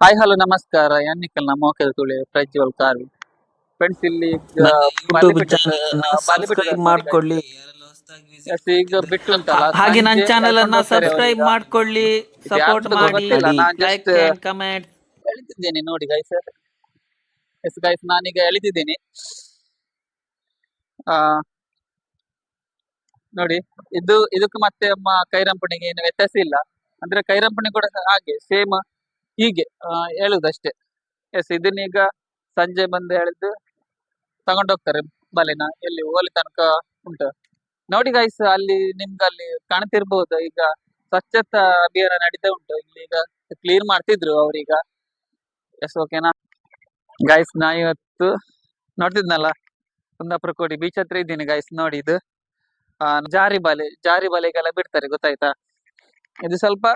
Hi hello ನಮಸ್ಕಾರ ಯಾನ್ನಿಕಲ್ ಮೋಕೆದ ತುಳಿ Prajwal Kharvi friends ಇಲ್ಲಿ ಈಗ ನನ್ನ ಯೂಟ್ಯೂಬ್ ಬಾಲಿಪೀಠ ಚಾನೆಲ್ ಅನ್ನ ಬಾಲಿಪೀಠ ಸಬ್ಸ್ಕ್ರೈಬ್ ನೋಡಿ guys. ಮಾಡ್ಕೊಳ್ಳಿ. ಯಾರೆಲ್ಲ ಹೊಸದಾಗಿ ವಿಸಿಟ್ Yes, ಈಗ ಮಾಡ್ತಿದ್ರೆ ಬಿಟ್ಟು ಉಂಟಲ್ಲ ಹಾಗೆ ನನ್ನ ಸಂಜೆ ಚಾನೆಲ್ ಕರ್ಕೊಂಡು ಅನ್ನ ಹೋಗ್ತಾರೆ ಸಬ್ಸ್ಕ್ರೈಬ್ ಅವರೀಗ. ಮಾಡ್ಕೊಳ್ಳಿ, ಇದು ಸಪೋರ್ಟ್ ಯಾರ್ದು ಮಾಡಿ, ಗೊತ್ತಿಲ್ಲ, ನಾನ್ ಲೈಕ್ ಜಸ್ಟ್ ಅಂಡ್ ಕಮೆಂಟ್. ಎಳಿತಿದ್ದೇನೆ ನೋಡಿ ಗೈಸ್. ಎಸ್ ಗೈಸ್, ನಾನೀಗ ಎಳಿತಿದ್ದೀನಿ. ಆ ನೋಡಿ, ಇದಕ್ಕೆ ಮತ್ತೆ ಕೈರಂಪಣಿಗೆ ಏನು ವ್ಯತ್ಯಾಸ ಇಲ್ಲ. ಅಂದ್ರೆ ಕೈರಂಪಣಿ ಕೂಡ ಹಾಗೆ ಸೇಮ್ ಹೀಗೆ ಹೇಳುದಷ್ಟೇ. ಎಸ್, ಇದನ್ನೀಗ ಸಂಜೆ ಬಂದು ಹೇಳಿದ್ದು ತಗೊಂಡೋಗ್ತಾರೆ ಬಲೆನ. ಎಲ್ಲಿ ಓಲಿ ತನಕ ಉಂಟು ನೋಡಿ ಗೈಸ್. ಅಲ್ಲಿ ನಿಮ್ಗೆ ಅಲ್ಲಿ ಕಾಣ್ತಿರ್ಬೋದು, ಈಗ ಸ್ವಚ್ಛತಾ ಅಭಿಯಾನ ನಡೀತಾ ಉಂಟು ಇಲ್ಲಿ. ಈಗ ಕ್ಲೀನ್ ಮಾಡ್ತಿದ್ರು ಅವ್ರೀಗ. ಎಸ್, ಓಕೆನಾ ಗೈಸ್. ನಾ ಇವತ್ತು ನೋಡ್ತಿದ್ನಲ್ಲ, ಕುಂದಾಪುರ ಕೋಡಿ ಬೀಚ್ ಹತ್ರ ಇದ್ದೀನಿ ಗೈಸ್. ನೋಡಿ, ಇದು ಜಾರಿ ಬಲೆಗೆಲ್ಲ ಬಿಡ್ತಾರೆ, ಗೊತ್ತಾಯ್ತಾ? ಇದು ಸ್ವಲ್ಪ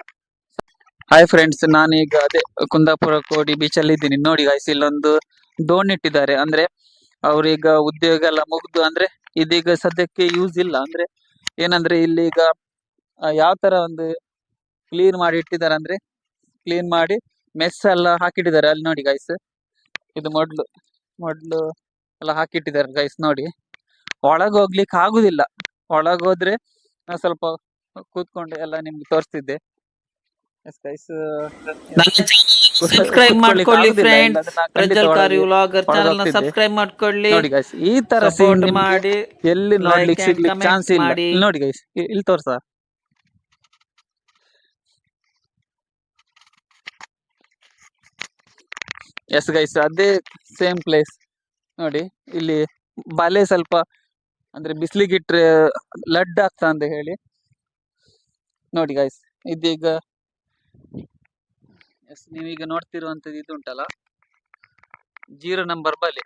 ಹಾಯ್ ಫ್ರೆಂಡ್ಸ್, ನಾನೀಗ ಅದೇ ಕುಂದಾಪುರ ಕೋಡಿ ಬೀಚ್ ಅಲ್ಲಿ ಇದ್ದೀನಿ. ನೋಡಿ ಗೈಸ್, ಇಲ್ಲೊಂದು ದೋಣಿ ಇಟ್ಟಿದ್ದಾರೆ. ಅಂದ್ರೆ ಅವ್ರೀಗ ಉದ್ಯೋಗ ಎಲ್ಲ ಮುಗ್ದು, ಅಂದ್ರೆ ಇದೀಗ ಸದ್ಯಕ್ಕೆ ಯೂಸ್ ಇಲ್ಲ. ಅಂದ್ರೆ ಏನಂದ್ರೆ ಇಲ್ಲಿ ಈಗ ಯಾವ ತರ ಒಂದು ಕ್ಲೀನ್ ಮಾಡಿ ಇಟ್ಟಿದ್ದಾರೆ, ಅಂದ್ರೆ ಕ್ಲೀನ್ ಮಾಡಿ ಮೆಸ್ ಎಲ್ಲ ಹಾಕಿಟ್ಟಿದ್ದಾರೆ. ಅಲ್ಲಿ ನೋಡಿ ಗೈಸ್, ಇದು ಮೊಡ್ಲು ಎಲ್ಲ ಹಾಕಿಟ್ಟಿದ್ದಾರೆ ಗೈಸ್. ನೋಡಿ, ಒಳಗ್ ಹೋಗ್ಲಿಕ್ಕೆ ಆಗುದಿಲ್ಲ. ಒಳಗೋದ್ರೆ ನಾ ಸ್ವಲ್ಪ ಕೂತ್ಕೊಂಡು ಎಲ್ಲ ನಿಮ್ಗೆ ತೋರಿಸ್ತಿದ್ದೆ. ಎಸ್ ಗೈಸ್, ನನ್ನ ಚಾನೆಲ್ ಸಬ್ಸ್ಕ್ರೈಬ್ ಮಾಡ್ಕೊಳ್ಳಿ friends. Prajwal Kharvi vlogger channel ನ ಸಬ್ಸ್ಕ್ರೈಬ್ ಮಾಡ್ಕೊಳ್ಳಿ, ನೋಡಿ ಗೈಸ್, ಈ ತರ ಸೀನ್ ಸಪೋರ್ಟ್ ನಿಮ್ಗೆ ಮಾಡಿ, ಎಲ್ಲಿ ಲೈಕ್ ನೋಡ್ಲಿಕ್ಕೆ ಅಂಡ್ ಸಿಗ್ಲಿಕ್ಕೆ ಕಮೆಂಟ್ ಚಾನ್ಸ್ ಇಲ್ಲ. ಮಾಡಿ. ಇಲ್ಲಿ ನೋಡಿ ಗೈಸ್, ಇಲ್ಲಿ ತೋರ್ಸ. ಎಸ್ ಗೈಸ್, ಅದೇ ಸೇಮ್ ಪ್ಲೇಸ್. ನೋಡಿ, ಇಲ್ಲಿ ಬಲೆ ಸ್ವಲ್ಪ ಅಂದ್ರೆ ಬಿಸ್ಲಿಗಿಟ್ರೆ ಲಡ್ ಆಗ್ತಾ ಅಂತ ಹೇಳಿ. ನೋಡಿ ಗೈಸ್, ಇದೀಗ ಎಸ್ ನೀವೀಗ ನೋಡ್ತಿರುವಂತದ್ದು ಇದು ಉಂಟಲ್ಲ, 0 ನಂಬರ್ ಬಲೆ,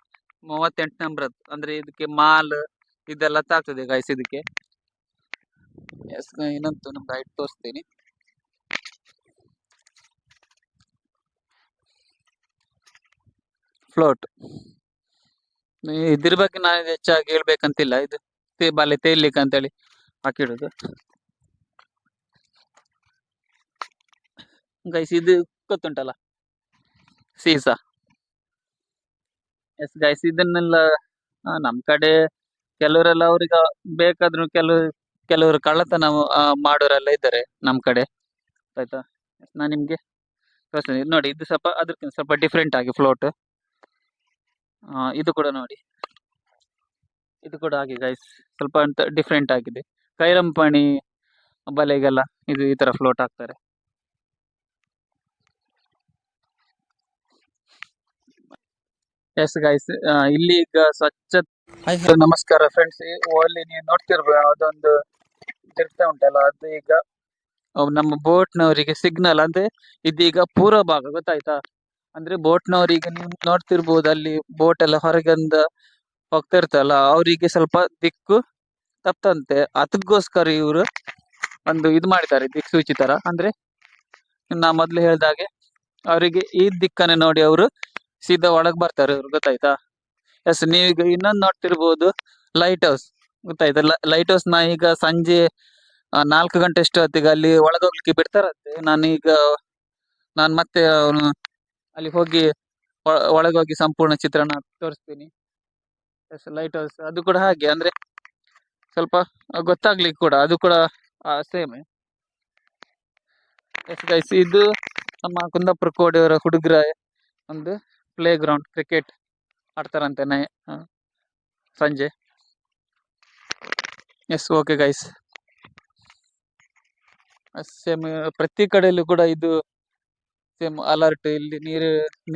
38 ನಂಬರ್. ಅಂದ್ರೆ ಇದಕ್ಕೆ ಮಾಲ್ ಇದೆಲ್ಲ ತಾಗ್ತದೆ ಗೈಸ್ ಇದಕ್ಕೆ. ಎಸ್, ಇನ್ನೊಂದು ನಮ್ಗೆ ಹೈಟ್ ತೋರಿಸ್ತೀನಿ. ಫ್ಲೋಟ್, ಇದ್ರ ಬಗ್ಗೆ ನಾನು ಹೆಚ್ಚಾಗಿ ಹೇಳ್ಬೇಕಂತಿಲ್ಲ. ಇದು ಬಲೆ ತೇಲಿಕ್ಕೆ ಅಂತೇಳಿ ಹಾಕಿಡುದು ಗೈಸ್. ಇದು ಗೊತ್ತುಂಟಲ್ಲ, ಸೀಸಾ. ಎಸ್ ಗೈಸ್, ಇದನ್ನೆಲ್ಲ ನಮ್ ಕಡೆ ಕೆಲವರೆಲ್ಲ ಅವ್ರಿಗೆ ಬೇಕಾದ್ರು ಕೆಲವರು ಕಳ್ಳತನ ಮಾಡೋರೆಲ್ಲ ಇದ್ದಾರೆ ನಮ್ ಕಡೆ, ಆಯ್ತಾ? ನಾನ್ ನಿಮ್ಗೆ ತೋರಿಸ್ತೀನಿ. ಇದು ನೋಡಿ, ಇದು ಸ್ವಲ್ಪ ಅದಕ್ಕಿಂತ ಸ್ವಲ್ಪ ಡಿಫ್ರೆಂಟ್ ಆಗಿ ಫ್ಲೋಟ್. ಇದು ಕೂಡ ನೋಡಿ, ಇದು ಕೂಡ ಹಾಗೆ ಗೈಸ್, ಸ್ವಲ್ಪ ಅಂತ ಡಿಫ್ರೆಂಟ್ ಆಗಿದೆ. ಕೈರಂಪಣಿ ಬಲೆಗೆಲ್ಲ ಇದು ಈ ತರ ಫ್ಲೋಟ್ ಹಾಕ್ತಾರೆ. ಎಸ್ ಗೈಸ್, ಇಲ್ಲಿ ಈಗ ನಮಸ್ಕಾರ ಫ್ರೆಂಡ್ಸ್. ಅಲ್ಲಿ ನೀವು ನೋಡ್ತಿರ್ಬೋದು, ಅದೊಂದು ತಿರ್ಗ್ತಾ ಉಂಟಲ್ಲ, ಅದು ಈಗ ನಮ್ಮ ಬೋಟ್ನವರಿಗೆ ಸಿಗ್ನಲ್. ಅಂದ್ರೆ ಇದೀಗ ಪೂರ್ವ ಭಾಗ, ಗೊತ್ತಾಯ್ತಾ? ಅಂದ್ರೆ ಬೋಟ್ನವರಿಗೆ ನೀವು ನೋಡ್ತಿರ್ಬೋದು, ಅಲ್ಲಿ ಬೋಟ್ ಎಲ್ಲ ಹೊರಗಿಂದ ಹೋಗ್ತಾ ಇರ್ತಲ್ಲ, ಅವರಿಗೆ ಸ್ವಲ್ಪ ದಿಕ್ಕು ತಪ್ಪಂತೆ. ಅದಕ್ಕೋಸ್ಕರ ಇವರು ಒಂದು ಇದು ಮಾಡಿದ್ದಾರೆ, ದಿಕ್ಸೂಚಿ ತರ. ಅಂದ್ರೆ ನಾ ಮೊದ್ಲು ಹೇಳ್ದಾಗೆ ಅವರಿಗೆ ಈ ದಿಕ್ಕನ್ನು ನೋಡಿ ಅವರು ಸೀದಾ ಒಳಗ್ ಬರ್ತಾರೆ ಇವ್ರು, ಗೊತ್ತಾಯ್ತಾ? ಎಸ್, ನೀವೀಗ ಇನ್ನೊಂದು ನೋಡ್ತಿರ್ಬೋದು, ಲೈಟ್ ಹೌಸ್, ಗೊತ್ತಾಯ್ತಾ? ಲೈಟ್ ಹೌಸ್ ನಾ ಈಗ ಸಂಜೆ 4 ಗಂಟೆ ಅಷ್ಟೊತ್ತಿಗೆ ಅಲ್ಲಿ ಒಳಗೋಗ್ಲಿಕ್ಕೆ ಬಿಡ್ತಾರಂತೆ. ನಾನು ಮತ್ತೆ ಅಲ್ಲಿ ಹೋಗಿ ಒಳಗೋಗಿ ಸಂಪೂರ್ಣ ಚಿತ್ರಣ ತೋರಿಸ್ತೀನಿ. ಎಸ್, ಲೈಟ್ ಹೌಸ್ ಅದು ಕೂಡ ಹಾಗೆ. ಅಂದ್ರೆ ಸ್ವಲ್ಪ ಗೊತ್ತಾಗ್ಲಿಕ್ಕೆ ಕೂಡ ಅದು ಕೂಡ ಸೇಮ್. ಎಸ್ ಗೈಸ್, ಇದು ನಮ್ಮ ಕುಂದಾಪುರ ಕೋಡಿಯವರ ಹುಡುಗರ ಒಂದು ಪ್ಲೇ ಗ್ರೌಂಡ್, ಕ್ರಿಕೆಟ್ ಆಡ್ತಾರಂತೆ ಸಂಜೆ. S, okay guys. ಸೇಮ್ ಪ್ರತಿ ಕಡೆಯಲ್ಲೂ ಕೂಡ ಇದು ಸೇಮ್ ಅಲರ್ಟ್. ಇಲ್ಲಿ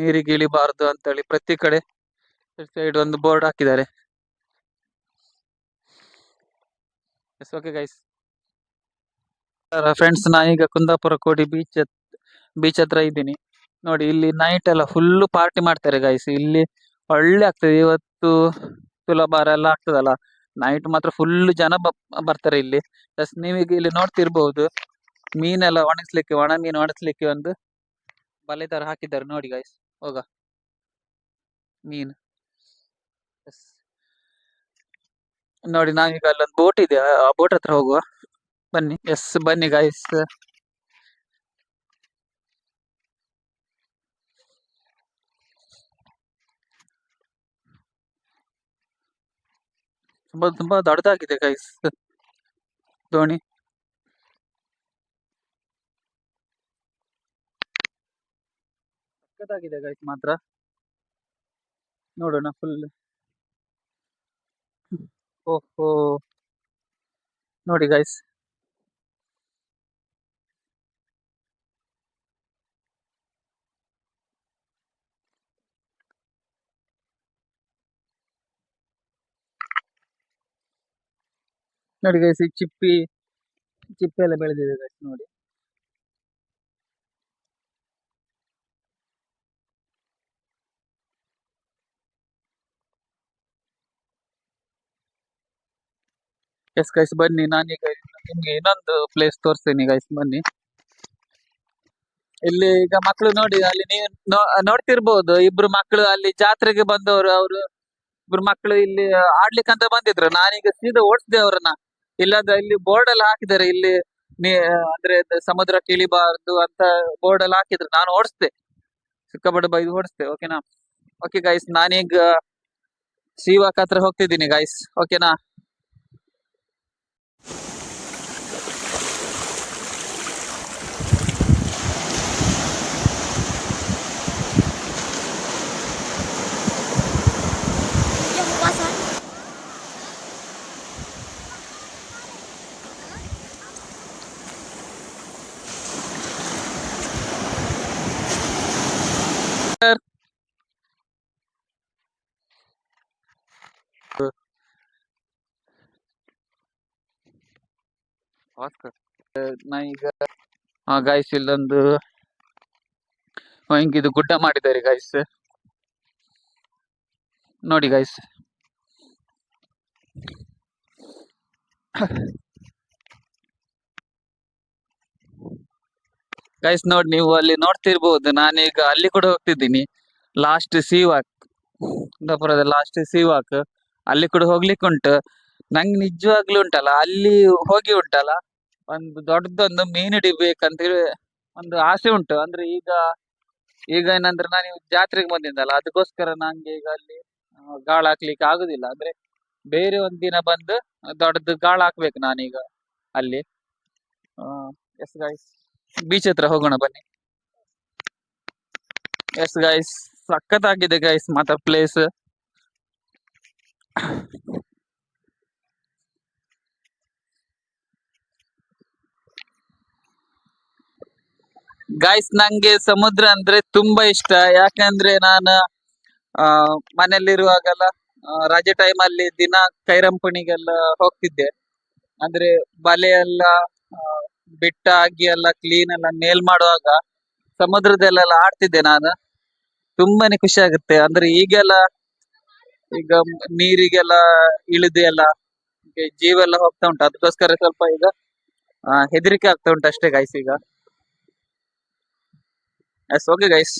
ನೀರಿಗೆ ಇಳಿಬಾರ್ದು ಅಂತೇಳಿ ಪ್ರತಿ ಕಡೆ ಸೈಡ್ ಒಂದು ಬೋರ್ಡ್ ಹಾಕಿದ್ದಾರೆ. S, okay guys. ಫ್ರೆಂಡ್ಸ್, ನಾನೀಗ ಕುಂದಾಪುರ ಕೋಡಿ ಬೀಚ್ ಹತ್ರ ಇದ್ದೀನಿ. ನೋಡಿ, ಇಲ್ಲಿ ನೈಟ್ ಎಲ್ಲ ಫುಲ್ ಪಾರ್ಟಿ ಮಾಡ್ತಾರೆ ಗೈಸ್. ಇಲ್ಲಿ ಒಳ್ಳೆ ಆಗ್ತದೆ. ಇವತ್ತು ತುಲಾಭಾರ ಎಲ್ಲ ಆಗ್ತದಲ್ಲ, ನೈಟ್ ಮಾತ್ರ ಫುಲ್ ಜನ ಬರ್ತಾರೆ ಇಲ್ಲಿ. ಪ್ಲಸ್ ನೀವೀಗ ಇಲ್ಲಿ ನೋಡ್ತಿರ್ಬಹುದು, ಮೀನೆಲ್ಲ ಒಣಗಿಸ್ಲಿಕ್ಕೆ, ಒಣ ಮೀನು ಒಣಗಿಸ್ಲಿಕ್ಕೆ ಒಂದು ಬಲೆ ತರ ಹಾಕಿದ್ದಾರೆ. ನೋಡಿ ಗೈಸ್, ಹೋಗ ಮೀನು. ನೋಡಿ, ನಾವೀಗ ಅಲ್ಲೊಂದು ಬೋಟ್ ಇದೆ, ಆ ಬೋಟ್ ಹತ್ರ ಹೋಗುವ ಬನ್ನಿ. ಎಸ್, ಬನ್ನಿ ಗೈಸ್. ತುಂಬಾ ತುಂಬಾ ದೊಡ್ಡದಾಗಿದೆ ಗೈಸ್ ದೋಣಿ. ಸಕ್ಕತ್ತಾಗಿದೆ ಗೈಸ್ ಮಾತ್ರ. ನೋಡೋಣ ಫುಲ್. ಓಹೋ ನೋಡಿ ಗೈಸ್. ನೋಡಿ ಗೈಸ್ ಈ ಚಿಪ್ಪಿ ಎಲ್ಲ ಬೆಳೆದಿದೆ ಗೈಸ್ ನೋಡಿ. ಎಸ್ ಗೈಸ್ ಬನ್ನಿ, ನಾನೀಗ ನಿಮ್ಗೆ ಇನ್ನೊಂದು ಪ್ಲೇಸ್ ತೋರಿಸ್ತೀನಿ ಗೈಸ್ ಬನ್ನಿ. ಇಲ್ಲಿ ಈಗ ಮಕ್ಕಳು ನೋಡಿ, ಅಲ್ಲಿ ನೀವು ನೋಡ್ತಿರ್ಬೋದು, ಇಬ್ರು ಮಕ್ಕಳು ಅಲ್ಲಿ ಜಾತ್ರೆಗೆ ಬಂದವರು. ಅವರು ಇಬ್ರು ಮಕ್ಕಳು ಇಲ್ಲಿ ಆಡ್ಲಿಕ್ಕಂತ ಬಂದಿದ್ರು. ನಾನೀಗ ಸೀದಾ ಓಡಿಸ್ದೆ ಅವರನ್ನ. ಇಲ್ಲಾಂದ್ರೆ ಇಲ್ಲಿ ಬೋರ್ಡ್ ಎಲ್ಲ ಹಾಕಿದ್ದಾರೆ, ಇಲ್ಲಿ ಅಂದ್ರೆ ಸಮುದ್ರಕ್ಕೆ ಇಳಿಬಾರ್ದು ಅಂತ ಬೋರ್ಡ್ ಎಲ್ಲ ಹಾಕಿದ್ರು. ನಾನು ಓಡಿಸ್ದೆ, ಸಿಕ್ಕಾಪಟ್ಟೆ ಬೈದು ಓಡಿಸ್ದೆ. ಓಕೆನಾ? ಓಕೆ ಗೈಸ್, ನಾನೀಗ ಶ್ರೀವಾಕ್ ಹತ್ರ ಹೋಗ್ತಿದ್ದೀನಿ ಗೈಸ್. ಓಕೆನಾ? ನಾ ಈಗ ಗೈಸ್ ಇಲ್ಲೊಂದು ಹಿಂಗಿದು ಗುಡ್ಡ ಮಾಡಿದ್ದಾರೆ ಗೈಸ್ ನೋಡಿ ಗೈಸ್. ಗೈಸ್ ನೋಡಿ, ನೀವು ಅಲ್ಲಿ ನೋಡ್ತಿರ್ಬೋದು, ನಾನೀಗ ಅಲ್ಲಿ ಕೂಡ ಹೋಗ್ತಿದ್ದೀನಿ. ಲಾಸ್ಟ್ ಸೀವಾಕ್, ಕುಂದಾಪುರದ ಲಾಸ್ಟ್ ಸೀವಾಕ್, ಅಲ್ಲಿ ಕೂಡ ಹೋಗ್ಲಿಕ್ಕೆ ಉಂಟು. ನಂಗೆ ನಿಜವಾಗ್ಲೂ ಉಂಟಲ್ಲ, ಅಲ್ಲಿ ಹೋಗಿ ಉಂಟಲ್ಲ, ಒಂದು ದೊಡ್ಡದೊಂದು ಮೀನು ಹಿಡಿಬೇಕಂತೇಳಿ ಒಂದು ಆಸೆ ಉಂಟು. ಅಂದ್ರೆ ಈಗ ಏನಂದ್ರೆ ನಾನು ಜಾತ್ರೆಗೆ ಬಂದಿದ್ದಲ್ಲ, ಅದಕ್ಕೋಸ್ಕರ ನಂಗೆ ಈಗ ಅಲ್ಲಿ ಗಾಳ ಹಾಕ್ಲಿಕ್ಕೆ ಆಗುದಿಲ್ಲ. ಅಂದ್ರೆ ಬೇರೆ ಒಂದಿನ ಬಂದು ದೊಡ್ಡದು ಗಾಳ ಹಾಕ್ಬೇಕು ನಾನೀಗ ಅಲ್ಲಿ. ಎಸ್ ಗೈಸ್, ಬೀಚ್ ಹತ್ರ ಹೋಗೋಣ ಬನ್ನಿ. ಎಸ್ ಗೈಸ್, ಸಖತ್ತಾಗಿದೆ ಗೈಸ್ ಮಾತ್ರ ಪ್ಲೇಸ್. ಗೈಸ್ ನಂಗೆ ಸಮುದ್ರ ಅಂದ್ರೆ ತುಂಬಾ ಇಷ್ಟ. ಯಾಕಂದ್ರೆ ನಾನು ಮನೆಯಲ್ಲಿರುವಾಗೆಲ್ಲ ರಜೆ ಟೈಮ್ ಅಲ್ಲಿ ದಿನ ಕೈರಂಪಣಿಗೆಲ್ಲ ಹೋಗ್ತಿದ್ದೆ. ಅಂದ್ರೆ ಬಲೆ ಎಲ್ಲ ಬಿಟ್ಟ ಆಗಿ ಎಲ್ಲ ಕ್ಲೀನ್ ಎಲ್ಲ ಮೇಲ್ ಮಾಡುವಾಗ ಸಮುದ್ರದಲ್ಲೆಲ್ಲ ಆಡ್ತಿದ್ದೆ ನಾನು. ತುಂಬಾನೇ ಖುಷಿ ಆಗುತ್ತೆ. ಅಂದ್ರೆ ಈಗೆಲ್ಲ ಈಗ ನೀರಿಗೆಲ್ಲ ಇಳಿದು ಎಲ್ಲ ಜೀವ ಎಲ್ಲ ಹೋಗ್ತಾ ಉಂಟು. ಅದಕ್ಕೋಸ್ಕರ ಸ್ವಲ್ಪ ಈಗ ಹೆದರಿಕೆ ಆಗ್ತಾ ಉಂಟು ಅಷ್ಟೇ ಗೈಸ್ ಈಗ. Yes okay guys.